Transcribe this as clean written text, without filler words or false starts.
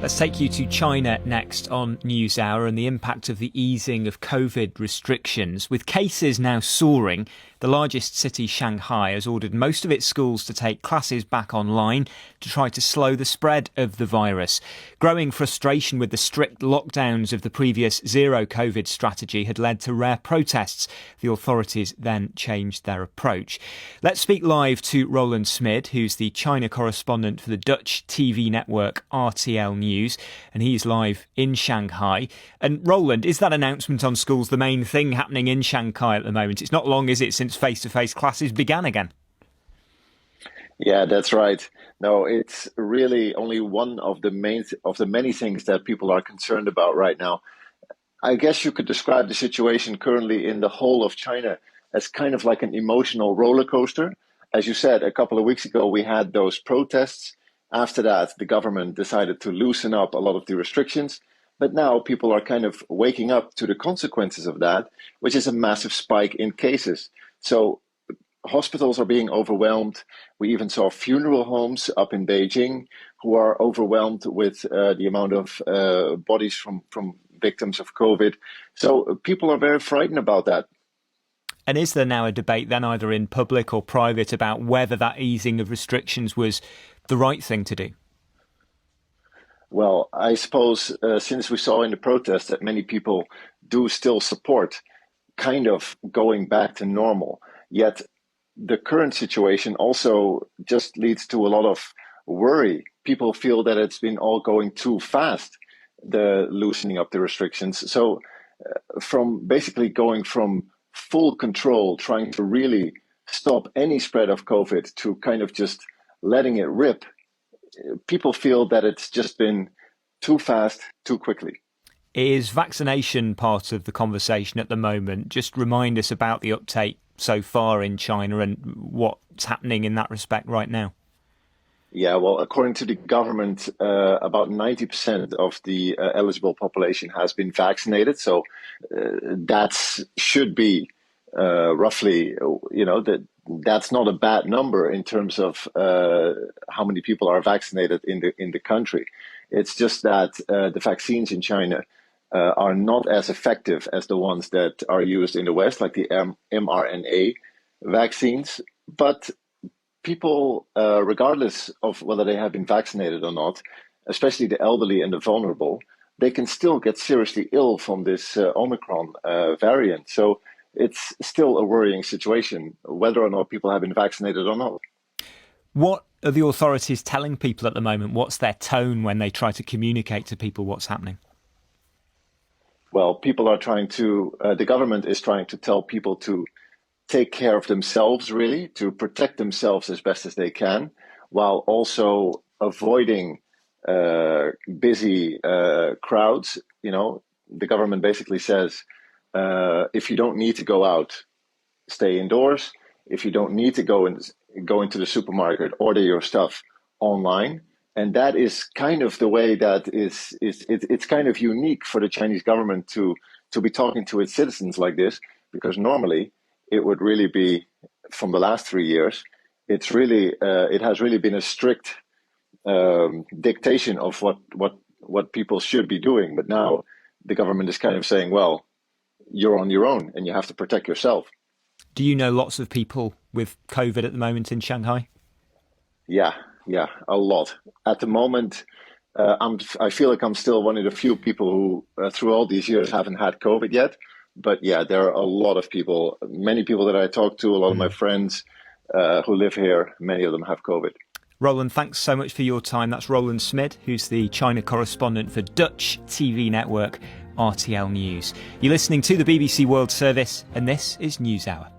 Let's take you to China next on Newshour and the impact of the easing of COVID restrictions. With cases now soaring, the largest city, Shanghai, has ordered most of its schools to take classes back online to try to slow the spread of the virus. Growing frustration with the strict lockdowns of the previous zero COVID strategy had led to rare protests. The authorities then changed their approach. Let's speak live to Roland Smid, who's the China correspondent for the Dutch TV network RTL News. And he's live in Shanghai. And Roland, is that announcement on schools the main thing happening in Shanghai at the moment? It's not long, is it, since face-to-face classes began again? Yeah, that's right. No, it's really only one of the many things that people are concerned about right now. I guess you could describe the situation currently in the whole of China as kind of like an emotional roller coaster. As you said, a couple of weeks ago, we had those protests. After that, the government decided to loosen up a lot of the restrictions. But now people are kind of waking up to the consequences of that, which is a massive spike in cases. So hospitals are being overwhelmed. We even saw funeral homes up in Beijing who are overwhelmed with the amount of bodies from victims of COVID. So people are very frightened about that. And is there now a debate then either in public or private about whether that easing of restrictions was the right thing to do? Well, I suppose since we saw in the protests that many people do still support kind of going back to normal, yet the current situation also just leads to a lot of worry. People feel that it's been all going too fast, the loosening up the restrictions. So from basically going from full control, trying to really stop any spread of COVID to kind of just letting it rip, people feel that it's just been too fast, too quickly. Is vaccination part of the conversation at the moment? Just remind us about the uptake so far in China and what's happening in that respect right now. Yeah, well, according to the government, about 90% of the eligible population has been vaccinated. So that should be roughly, that's not a bad number in terms of how many people are vaccinated in the country. It's just that the vaccines in China are not as effective as the ones that are used in the West, like the mRNA vaccines. But people, regardless of whether they have been vaccinated or not, especially the elderly and the vulnerable, they can still get seriously ill from this Omicron variant. So it's still a worrying situation, whether or not people have been vaccinated or not. What are the authorities telling people at the moment? What's their tone when they try to communicate to people what's happening? Well, people are trying to, the government is trying to tell people to take care of themselves, really, to protect themselves as best as they can, while also avoiding busy crowds. The government basically says, if you don't need to go out, stay indoors. If you don't need to go into the supermarket, order your stuff online. And that is kind of the way that it's kind of unique for the Chinese government to be talking to its citizens like this, because normally it would really be, from the last 3 years, it has really been a strict dictation of what people should be doing. But now the government is kind of saying, well, you're on your own and you have to protect yourself. Do you know lots of people with COVID at the moment in Shanghai? Yeah, a lot. At the moment, I feel like I'm still one of the few people who, through all these years, haven't had COVID yet. But yeah, there are a lot of people, many people that I talk to, a lot of my friends who live here, many of them have COVID. Roland, thanks so much for your time. That's Roland Smid, who's the China correspondent for Dutch TV network RTL News. You're listening to the BBC World Service, and this is NewsHour.